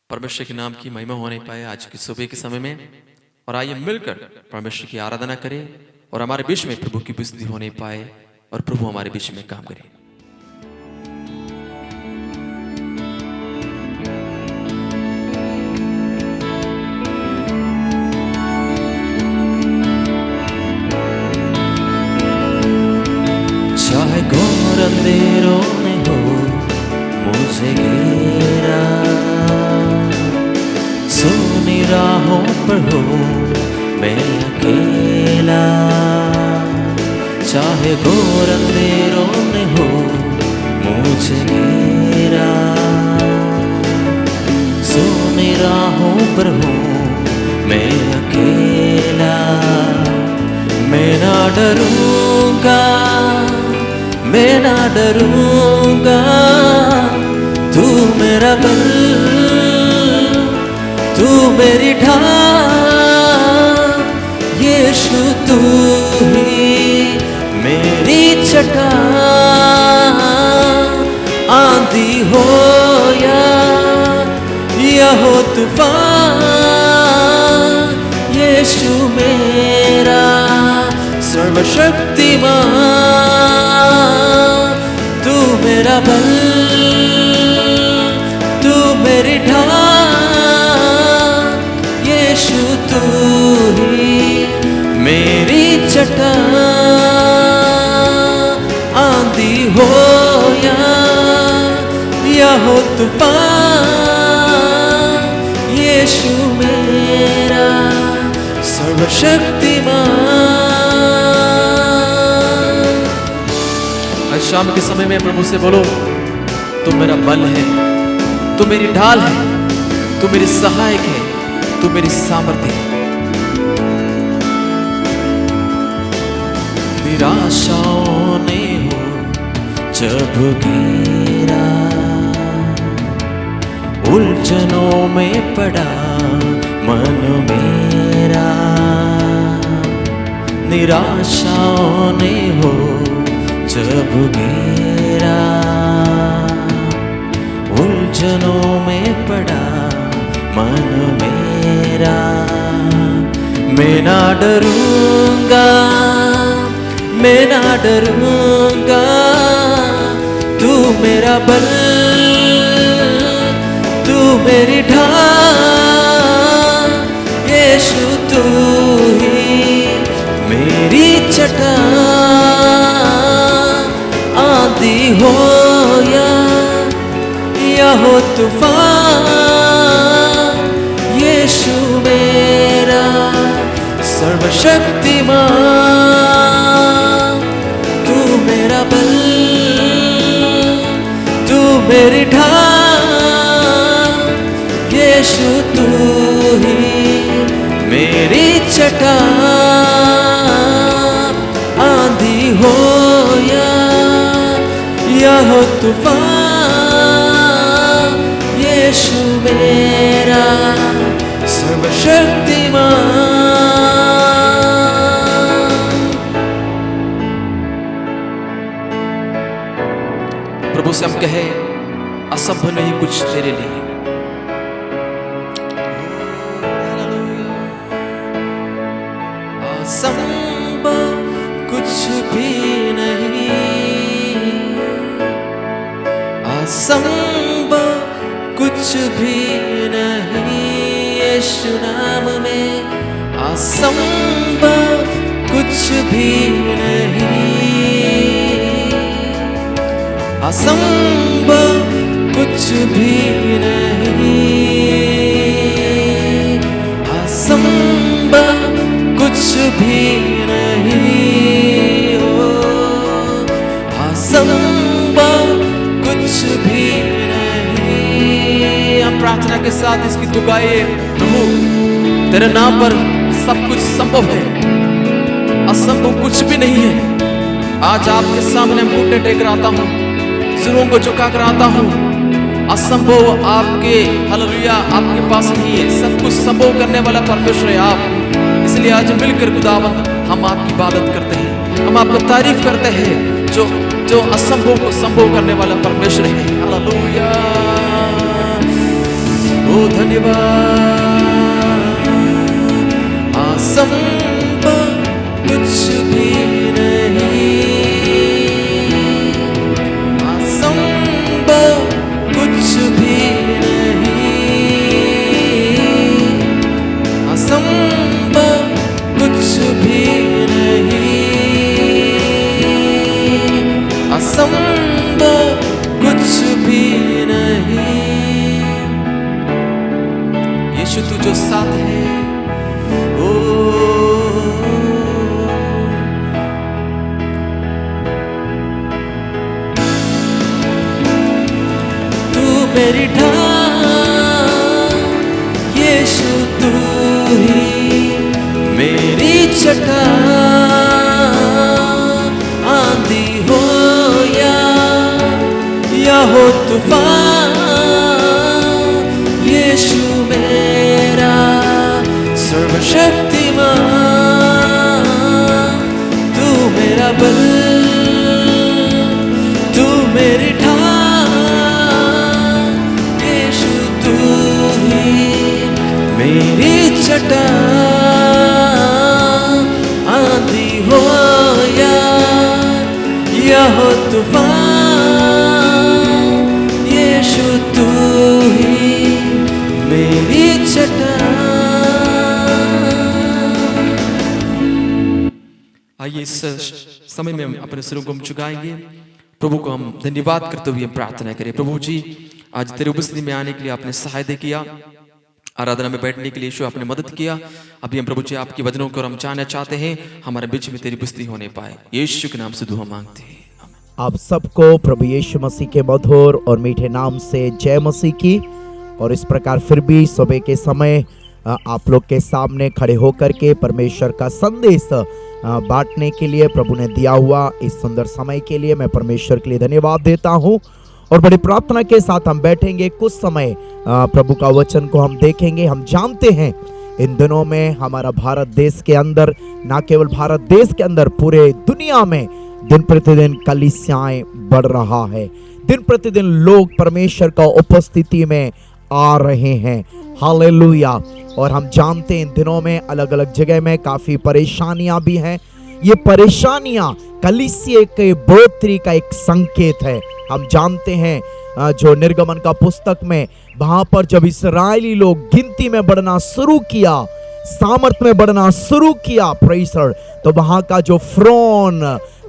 परमेश्वर के नाम की महिमा होने पाए आज की सुबह के समय में। और आइए मिलकर परमेश्वर की आराधना करें और हमारे बीच में प्रभु की उपस्थिति होने पाए और प्रभु हमारे बीच में काम करे। चाहे घोर अंधेरों में हो मुझे घेरा, सुनी राहों पर हो मैं अकेला। चाहे घोर अंधेरों में हो मुझे घेरा, सुनी राहों पर हो मैं अकेला। मैं ना डरूंगा, मैं ना डरूंगा, तू मेरा बल, तू मेरी ढाल। यीशु तू ही मेरी चट्टान, आंधी हो या हो तूफान। यीशु मेरा सर्वशक्तिमान, तू मेरा बल, तू मेरी ढाल। यीशु तू ही मेरी चट्टान, आंधी हो या हो तूफान। यीशु मेरा सर्वशक्तिमान। आज शाम के समय में प्रभु से बोलो, तू मेरा बल है, तू मेरी ढाल है, तू मेरी सहायक है, तू मेरी सामर्थ्य है। निराशाओं ने हो जब घेरा, उलझनों में पड़ा मन मेरा। निराशाओं ने हो जब घेरा, उलझनों में पड़ा मन मेरा। मैं ना डरूंगा, मैं ना डरूंगा, तू मेरा बल, तू मेरी ढाल। यीशु तू ही मेरी चट्टान, आंधी हो या हो तूफान। यीशु मेरा सर्वशक्तिमान, तू मेरा बल, तू मेरी ढाल। यीशु तू ही मेरी चट्टान, आंधी हो या हो तूफान। यीशु मेरा सर्वशक्तिमान। प्रभु से हम कहे, असंभव नहीं कुछ तेरे लिए। असंभव कुछ भी नहीं, असंभव कुछ भी नहीं। यीशु नाम में असंभव कुछ भी नहीं, असंभव कुछ भी नहीं, असंभव कुछ भी नहीं हो, असंभव कुछ भी नहीं। हम प्रार्थना के साथ इसकी दुआ गाए, प्रभु तेरे नाम पर सब कुछ संभव है, असंभव कुछ भी नहीं है। आज आपके सामने घुटने टेक आता हूँ, सिरों को झुका कर आता हूँ। असंभव आपके हालेलुया आपके पास नहीं है, सब कुछ संभव करने वाला परमेश्वर है आप। इसलिए आज मिलकर खुदावंद हम आपकी इबादत करते हैं, हम आपको तारीफ करते हैं, जो असंभव को संभव करने वाला परमेश्वर है। हालेलुया। ओ ओ धन्यवाद। असंभव कुछ भी नहीं, असंभव कुछ भी नहीं, असंभव कुछ भी नहीं, असंभव कुछ भी नहीं। यीशु तू जो साथ है, ओ तू मेरी ढाल, यीशु तू ही मेरी चट्टान। आंधी हो या हो तूफान, यीशु मेरा सर्वशक्तिमान। तू मेरा बल, तू मेरी ढाल, यीशु तू ही मेरी चट्टान। आंधी हो या हो तूफान, यीशु तू ही मेरी चट्टान। आइए इस समय में हम अपने सिरों को हम झुकाएंगे, प्रभु को हम धन्यवाद करते हुए प्रार्थना करें। प्रभु जी, आज तेरी उपस्थिति में आने के लिए आपने सहायता किया, आराधना में बैठने के लिए यीशु आपने मदद किया। अभी हम प्रभु जी आपके वचनों को हम जानना चाहते हैं, हमारे बीच में तेरी उपस्थिति होने पाए। यीशु के नाम से दुआ मांगते हैं। आप सबको प्रभु यीशु मसीह के मधुर और मीठे नाम से जय मसीह की। और इस प्रकार फिर भी सुबह के समय आप लोग के सामने खड़े होकर के परमेश्वर का संदेश बांटने के लिए प्रभु ने दिया हुआ इस सुंदर समय के लिए मैं परमेश्वर के लिए धन्यवाद देता हूं। और बड़ी प्रार्थना के साथ हम बैठेंगे, कुछ समय प्रभु का वचन को हम देखेंगे। हम जानते हैं इन दिनों में हमारा भारत देश के अंदर, ना केवल भारत देश के अंदर, पूरे दुनिया में दिन प्रतिदिन कलीसियाएं बढ़ रहा है। दिन प्रतिदिन लोग परमेश्वर का उपस्थिति में आ रहे हैं। हालेलुया। और हम जानते हैं इन दिनों में अलग अलग जगह में काफी परेशानियां भी हैं। ये परेशानियां कलीसिया के बढ़ोतरी का एक संकेत है। हम जानते हैं जो निर्गमन का पुस्तक में, वहां पर जब इस्राएली लोग गिनती में बढ़ना शुरू किया, सामर्थ में बढ़ना शुरू किया, प्रेसर, तो वहां का जो फ्रोन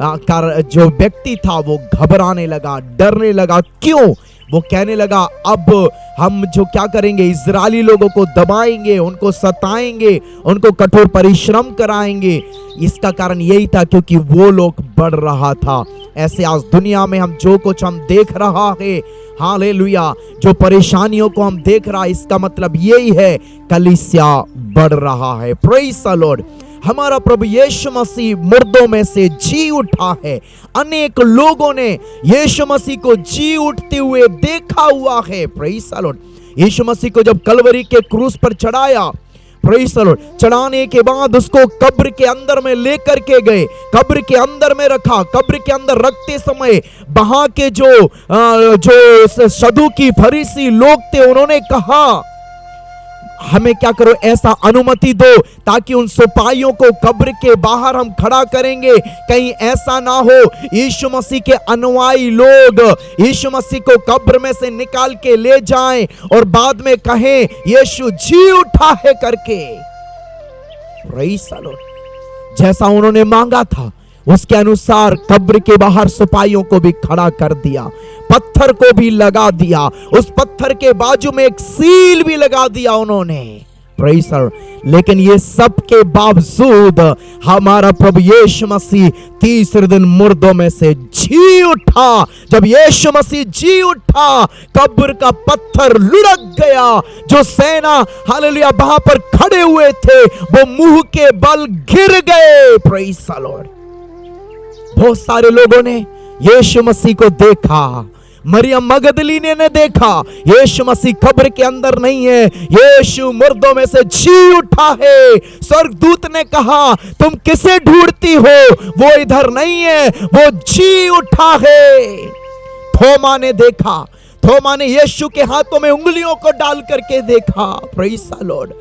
का जो व्यक्ति था वो घबराने लगा, डरने लगा। क्यों? वो कहने लगा अब हम जो क्या करेंगे, इजरायली लोगों को दबाएंगे, उनको सताएंगे, उनको कठोर परिश्रम कराएंगे। इसका कारण यही था क्योंकि वो लोग बढ़ रहा था। ऐसे आज दुनिया में हम जो कुछ हम देख रहा है, हालेलुया, जो परेशानियों को हम देख रहा है, इसका मतलब यही है कलीसिया बढ़ रहा है। Praise the Lord. हमारा प्रभु यीशु मसीह मुर्दों में से जी उठा है। अनेक लोगों ने यीशु मसीह को जी उठते हुए देखा हुआ है। Praise the lord. यीशु मसीह को जब कलवरी के क्रूस पर चढ़ाया, प्रेज़ द लॉर्ड, चढ़ाने के बाद उसको कब्र के अंदर में लेकर के गए, कब्र के अंदर में रखा। कब्र के अंदर रखते समय वहां के जो सदूकी फरीसी लोग थे, उन्होंने कहा हमें क्या करो, ऐसा अनुमति दो ताकि उन सिपाहियों को कब्र के बाहर हम खड़ा करेंगे। कहीं ऐसा ना हो यीशु मसीह के अनुयायी लोग यीशु मसीह को कब्र में से निकाल के ले जाएं और बाद में कहें यीशु जी उठा है करके। Praise the Lord. जैसा उन्होंने मांगा था उसके अनुसार कब्र के बाहर सिपाहियों को भी खड़ा कर दिया, पत्थर को भी लगा दिया, उस पत्थर के बाजू में एक सील भी लगा दिया उन्होंने। Praise the Lord. लेकिन ये सब के बावजूद हमारा प्रभु यीशु मसीह तीसरे दिन मुर्दों में से जी उठा। जब यीशु मसीह जी उठा, कब्र का पत्थर लुढ़क गया। जो सेना हालेलुया वहां पर खड़े हुए थे वो मुंह के बल गिर गए। Praise the Lord. बहुत सारे लोगों ने यीशु मसीह को देखा। मरियम मगदलीनी ने देखा यीशु मसीह कब्र के अंदर नहीं है, यीशु मुर्दों में से जी उठा है। स्वर्गदूत ने कहा तुम किसे ढूंढती हो, वो इधर नहीं है, वो जी उठा है। थोमा ने देखा, थोमा ने यीशु के हाथों में उंगलियों को डाल करके देखा। Praise the Lord.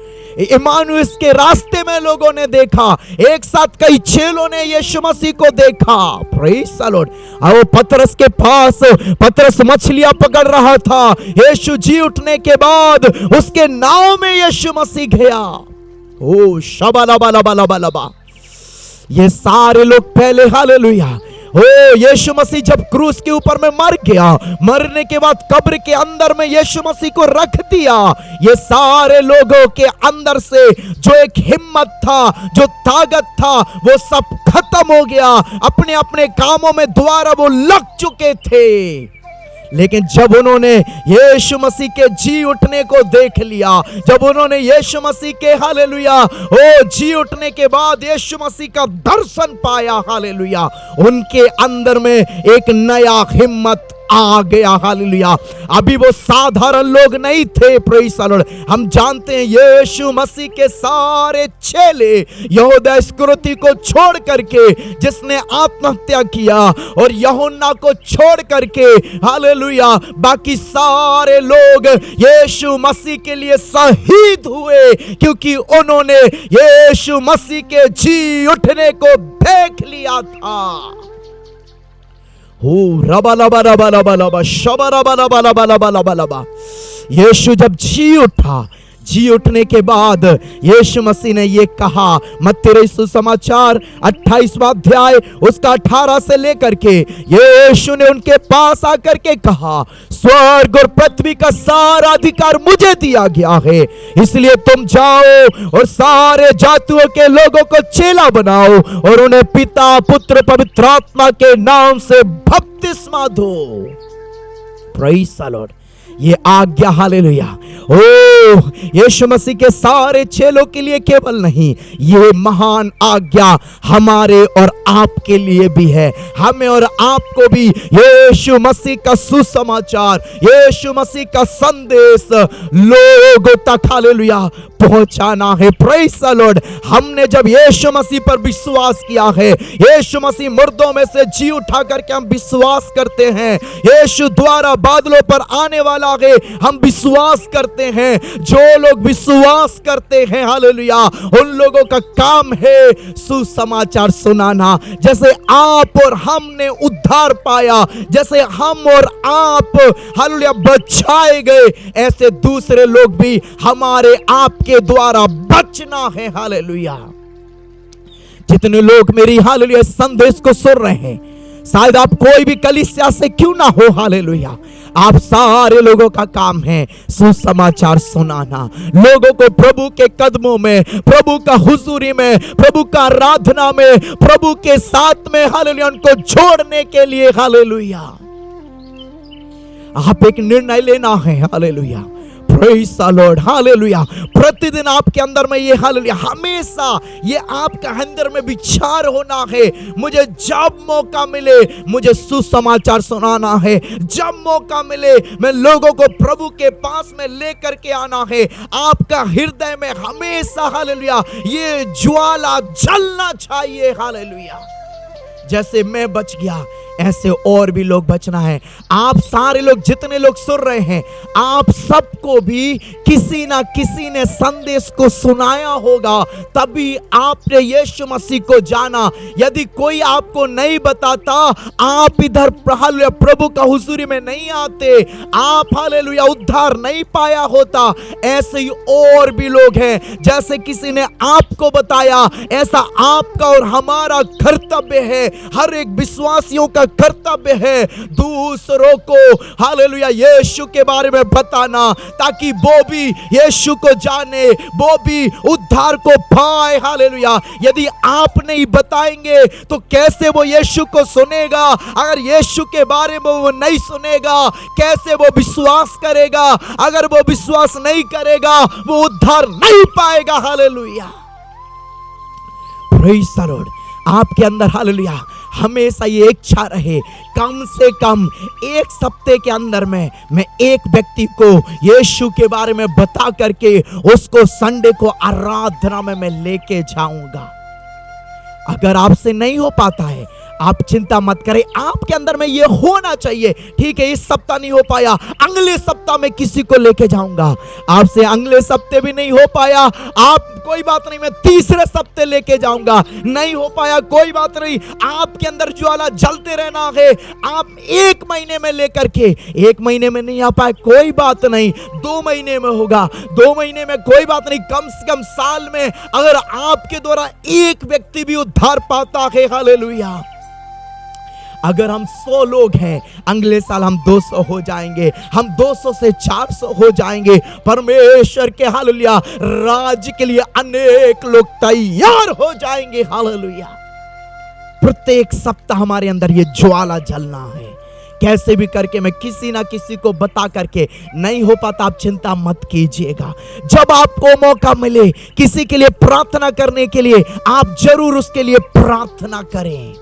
इम्मानुएल के रास्ते में लोगों ने देखा, एक साथ कई चेलों ने यीशु मसीह को देखा। Praise the Lord. और वो पतरस के पास, पतरस मछलियां पकड़ रहा था, यीशु जी उठने के बाद उसके नाव में यीशु मसीह गया। ओ शबा, ये सारे लोग पहले, हालेलुया, ओ यीशु मसीह जब क्रूस के ऊपर में मर गया, मरने के बाद कब्र के अंदर में यीशु मसीह को रख दिया, ये सारे लोगों के अंदर से जो एक हिम्मत था, जो ताकत था, वो सब खत्म हो गया। अपने अपने कामों में दोबारा वो लग चुके थे। लेकिन जब उन्होंने यीशु मसीह के जी उठने को देख लिया, जब उन्होंने यीशु मसीह के, हालेलुया, ओ जी उठने के बाद यीशु मसीह का दर्शन पाया, हालेलुया, उनके अंदर में एक नया हिम्मत आ गया। हालेलुया। अभी वो साधारण लोग नहीं थे। Praise the Lord. हम जानते हैं यीशु मसीह के सारे चेले यहूदा इस्करियोती को छोड़ करके, जिसने आत्महत्या किया, और यूहन्ना को छोड़ करके, हालेलुया, बाकी सारे लोग यीशु मसीह के लिए शहीद हुए, क्योंकि उन्होंने यीशु मसीह के जी उठने को देख लिया था। यीशु जब जी उठा, जी उठने के बाद यीशु मसीह ने ये कहा, मत्ती सुसमाचार 28वां अध्याय उसका 18 से लेकर के, यीशु ने उनके पास आकर के कहा, स्वर्ग और पृथ्वी का सारा अधिकार मुझे दिया गया है, इसलिए तुम जाओ और सारे जातियों के लोगों को चेला बनाओ और उन्हें पिता, पुत्र, पवित्र आत्मा के नाम से बपतिस्मा दो। Praise the Lord. ये आज्ञा, हालेलुया, ओ यीशु मसीह के सारे चेलों के लिए केवल नहीं, ये महान आज्ञा हमारे और आपके लिए भी है। हमें और आपको भी यीशु मसीह का सुसमाचार, यीशु मसीह का संदेश लोगों तक, हालेलुया, पहुंचाना है। Praise the Lord. हमने जब यीशु मसीह पर विश्वास किया है, यीशु मसीह मुर्दों में से जी उठा करके हम विश्वास करते हैं, यीशु द्वारा बादलों पर आने वाला है, हम विश्वास करते हैं। जो लोग विश्वास करते हैं, हालेलुया, उन लोगों का काम है सुसमाचार सुनाना। जैसे आप और हमने उद्धार पाया, जैसे हम और आप, हालेलुया, बचाए गए, ऐसे दूसरे लोग भी हमारे आपके द्वारा बचना है। हालेलुया। जितने लोग मेरी, हालेलुया, संदेश को सुन रहे हैं, शायद आप कोई भी कलीसिया से क्यों ना हो, हालेलुया, आप सारे लोगों का काम है सुसमाचार सुनाना, लोगों को प्रभु के कदमों में, प्रभु का हुजूरी में, प्रभु का आराधना में, प्रभु के साथ में, हालेलुया, उनको जोड़ने के लिए, हालेलुया, आप एक निर्णय लेना है। Hallelujah. Praise the Lord. Hallelujah. प्रतिदिन आपके अंदर में ये, हालेलुया, हमेशा ये आपका अंदर में विचार होना है, मुझे जब मौका मिले मुझे सुसमाचार सुनाना है, जब मौका मिले मैं लोगों को प्रभु के पास में लेकर के आना है। आपका हृदय में हमेशा, हालेलुया, ये ज्वाला जलना चाहिए। हालेलुया। जैसे मैं बच गया, ऐसे और भी लोग बचना है। आप सारे लोग, जितने लोग सुन रहे हैं, आप सबको भी किसी ना किसी ने संदेश को सुनाया होगा, तभी आपने यीशु मसीह को जाना। यदि कोई आपको नहीं बताता, आप इधर प्रभु का हुजूरी में नहीं आते, आप, हालेलुया, उद्धार नहीं पाया होता। ऐसे ही और भी लोग हैं, जैसे किसी ने आपको बताया, ऐसा आपका और हमारा कर्तव्य है, हर एक विश्वासियों का कर्तव्य है दूसरों को, हालेलुया, यीशु के बारे में बताना, ताकि वो भी यीशु को जाने, वो भी उद्धार को पाए। हालेलुया। यदि आप नहीं बताएंगे तो कैसे वो यीशु को सुनेगा? अगर यीशु के बारे में वो नहीं सुनेगा, कैसे वो विश्वास करेगा? अगर वो विश्वास नहीं करेगा, वो उद्धार नहीं पाएगा। हालेलुया। Praise the Lord. आपके अंदर, हालेलुया, हमेशा ये इच्छा रहे, कम से कम एक सप्ते के अंदर में मैं एक व्यक्ति को यीशु के बारे में बता करके उसको संडे को आराधना में मैं लेके जाऊंगा। अगर आपसे नहीं हो पाता है, आप चिंता मत करें, आपके अंदर में ये होना चाहिए। ठीक है, इस सप्ताह नहीं हो पाया, अगले सप्ताह में किसी को लेके जाऊंगा। आपसे अगले सप्ताह भी नहीं हो पाया, आप कोई बात नहीं, मैं तीसरे सप्ताह लेके जाऊंगा। नहीं हो पाया, कोई बात नहीं, आपके अंदर ज्वाला जलते रहना है। आप 1 महीने में लेकर के, 1 महीने में नहीं आ पाए, कोई बात नहीं, 2 महीने में होगा, 2 महीने में कोई बात नहीं, कम से कम साल में अगर आपके द्वारा एक व्यक्ति भी उद्धार पाता है, हालेलुया। अगर हम 100 लोग हैं, अगले साल हम 200 हो जाएंगे, हम 200 से 400 हो जाएंगे। परमेश्वर के हालेलुया राज्य के लिए अनेक लोग तैयार हो जाएंगे, हालेलुया। प्रत्येक सप्ताह हमारे अंदर ये ज्वाला जलना है। कैसे भी करके मैं किसी ना किसी को बता करके, नहीं हो पाता आप चिंता मत कीजिएगा। जब आपको मौका मिले किसी के लिए प्रार्थना करने के लिए, आप जरूर उसके लिए प्रार्थना करें।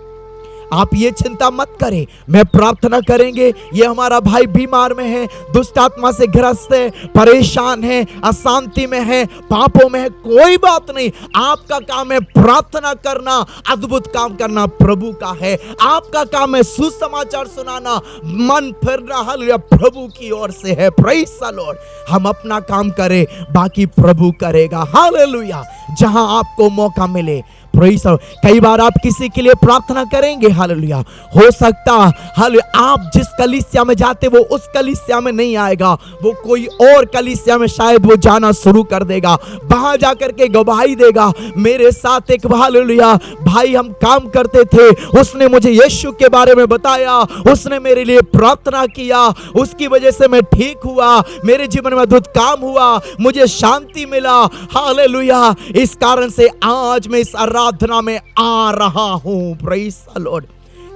आप ये चिंता मत करें, मैं प्रार्थना करेंगे, ये हमारा भाई बीमार में है, दुष्ट आत्मा से ग्रस्त है, परेशान है, अशांति में है, पापों में है, कोई बात नहीं। आपका काम है प्रार्थना करना, अद्भुत काम करना प्रभु का है। आपका काम है सुसमाचार सुनाना, मन फिरना, हालेलुया, प्रभु की ओर से है। Praise the Lord. हम अपना काम करें, बाकी प्रभु करेगा, हालेलुया। जहां आपको मौका मिले, प्रेज़ द लॉर्ड। कई बार आप किसी के लिए प्रार्थना करेंगे, हालेलुया, हो सकता हालेलुया आप जिस कलीसिया में जाते वो उस कलीसिया में नहीं आएगा, वो कोई और कलीसिया में शायद वो जाना शुरू कर देगा, वहां जाकर के गवाही देगा। मेरे साथ एक हालेलुया भाई हम काम करते थे, उसने मुझे यीशु के बारे में बताया, उसने मेरे लिए प्रार्थना किया, उसकी वजह से मैं ठीक हुआ, मेरे जीवन में अद्भुत काम हुआ, मुझे शांति मिला, हालेलुया। इस कारण से आज मैं इस आराधना में आ रहा हूं, प्रेज़ द लॉर्ड।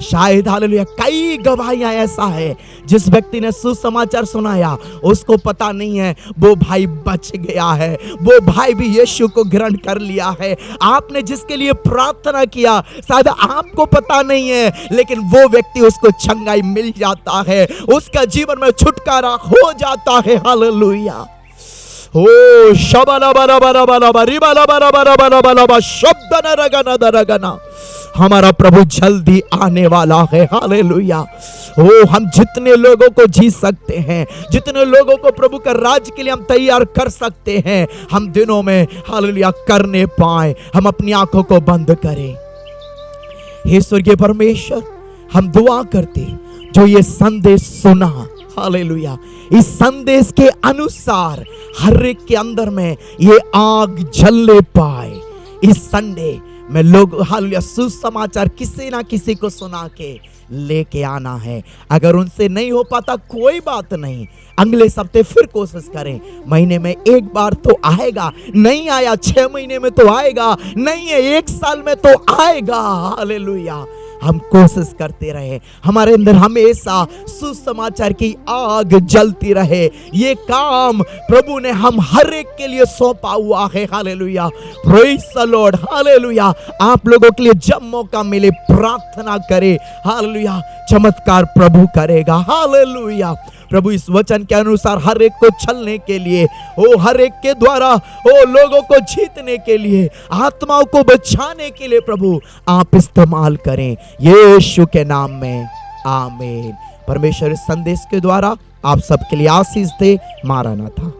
शायद हालेलुया कई गवाहियां ऐसा है, जिस व्यक्ति ने सुसमाचार सुनाया उसको पता नहीं है वो भाई बच गया है, वो भाई भी यीशु को ग्रहण कर लिया है। आपने जिसके लिए प्रार्थना किया शायद आपको पता नहीं है, लेकिन वो व्यक्ति उसको चंगाई मिल जाता है, उसका जीवन में छुटकारा हो जाता है, हालेलुया। ओ शबला बला बला बला बरी बला बला बला बला बला बला शब्द न रगना दरगना। हमारा प्रभु जल्दी आने वाला है, हालेलुया। ओ हम जितने लोगों को जी सकते हैं, जितने लोगों को प्रभु का राज्य के लिए हम तैयार कर सकते हैं, हम दिनों में हालेलुया करने पाए। हम अपनी आंखों को बंद करें। हे स्वर्गीय परमेश्वर, हम दुआ करते जो ये संदेश सुना, हालेलुया, इस संदेश के अनुसार हर एक के अंदर में ये आग जलने पाए। इस संडे में लोग हालेलुया सुसमाचार किसी ना किसी को सुना के लेके आना है। अगर उनसे नहीं हो पाता कोई बात नहीं, अगले सप्ताह फिर कोशिश करें। महीने में एक बार तो आएगा, नहीं आया 6 महीने में तो आएगा, नहीं है 1 साल में तो आएगा, हालेलुया। हम कोशिश करते रहे, हमारे अंदर हमेशा सुसमाचार की आग जलती रहे। ये काम प्रभु ने हम हर एक के लिए सौंपा हुआ है, hallelujah, praise the Lord, hallelujah. आप लोगों के लिए जब मौका मिले प्रार्थना करें, हालेलुया, चमत्कार प्रभु करेगा, हालेलुया। प्रभु इस वचन के अनुसार हर एक को चलने के लिए, ओ हर एक के द्वारा ओ लोगों को जीतने के लिए, आत्माओं को बचाने के लिए प्रभु आप इस्तेमाल करें, यीशु के नाम में, आमीन। परमेश्वर इस संदेश के द्वारा आप सबके लिए आशीष दे। मारानाथा।